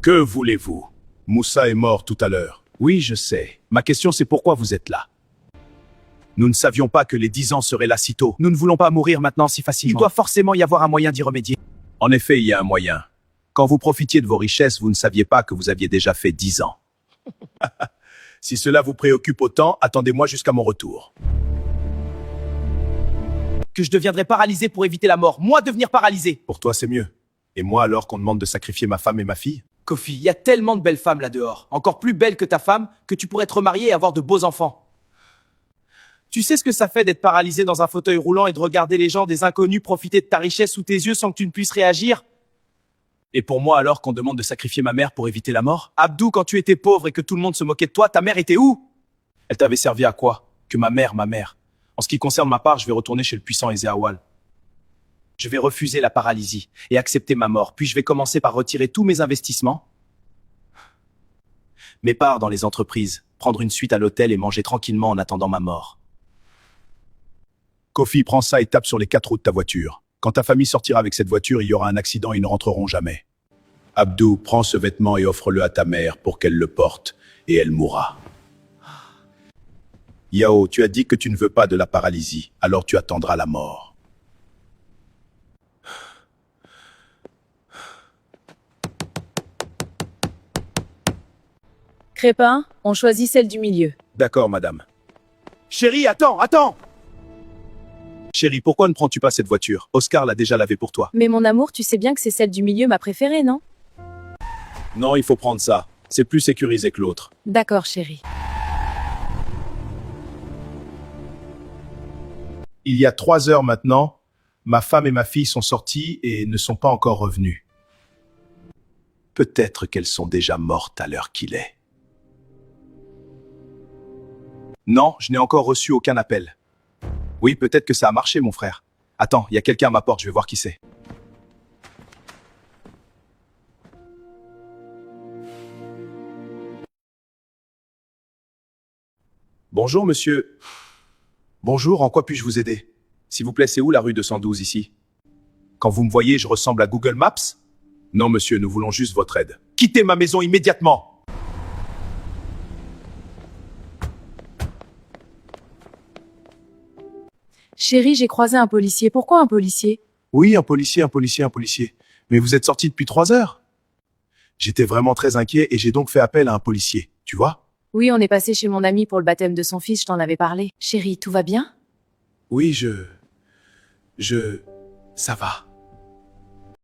Que voulez-vous? Moussa est mort tout à l'heure. Oui, je sais. Ma question c'est pourquoi vous êtes là? Nous ne savions pas que les 10 ans seraient là si tôt. Nous ne voulons pas mourir maintenant si facilement. Il doit forcément y avoir un moyen d'y remédier. En effet, il y a un moyen. Quand vous profitiez de vos richesses, vous ne saviez pas que vous aviez déjà fait 10 ans. Si cela vous préoccupe autant, attendez-moi jusqu'à mon retour. Que je deviendrais paralysé pour éviter la mort. Moi, devenir paralysé. Pour toi, c'est mieux. Et moi, alors qu'on demande de sacrifier ma femme et ma fille? Kofi, il y a tellement de belles femmes là dehors. Encore plus belles que ta femme, que tu pourrais te remarier et avoir de beaux enfants. Tu sais ce que ça fait d'être paralysé dans un fauteuil roulant et de regarder les gens, des inconnus, profiter de ta richesse sous tes yeux sans que tu ne puisses réagir? Et pour moi, alors qu'on demande de sacrifier ma mère pour éviter la mort? Abdou, quand tu étais pauvre et que tout le monde se moquait de toi, ta mère était où? Elle t'avait servi à quoi? Que ma mère. En ce qui concerne ma part, je vais retourner chez le puissant Ezéawal. Je vais refuser la paralysie et accepter ma mort, puis je vais commencer par retirer tous mes investissements, mes parts dans les entreprises, prendre une suite à l'hôtel et manger tranquillement en attendant ma mort. Kofi, prends ça et tape sur les 4 roues de ta voiture. Quand ta famille sortira avec cette voiture, il y aura un accident et ils ne rentreront jamais. Abdou, prends ce vêtement et offre-le à ta mère pour qu'elle le porte, et elle mourra. Yao, tu as dit que tu ne veux pas de la paralysie, alors tu attendras la mort. Crépin, on choisit celle du milieu. D'accord, madame. Chérie, attends! Chérie, pourquoi ne prends-tu pas cette voiture? Oscar l'a déjà lavée pour toi. Mais mon amour, tu sais bien que c'est celle du milieu ma préférée, non? Non, il faut prendre ça. C'est plus sécurisé que l'autre. D'accord, chérie. Il y a 3 heures maintenant, ma femme et ma fille sont sorties et ne sont pas encore revenues. Peut-être qu'elles sont déjà mortes à l'heure qu'il est. Non, je n'ai encore reçu aucun appel. Oui, peut-être que ça a marché, mon frère. Attends, il y a quelqu'un à ma porte, je vais voir qui c'est. Bonjour, monsieur. Bonjour, en quoi puis-je vous aider? S'il vous plaît, c'est où la rue 212 ici? Quand vous me voyez, je ressemble à Google Maps? Non, monsieur, nous voulons juste votre aide. Quittez ma maison immédiatement! Chérie, j'ai croisé un policier. Pourquoi un policier? Oui, un policier. Mais vous êtes sorti depuis 3 heures? J'étais vraiment très inquiet et j'ai donc fait appel à un policier, tu vois? Oui, on est passé chez mon ami pour le baptême de son fils, je t'en avais parlé. Chérie, tout va bien? Oui, ça va.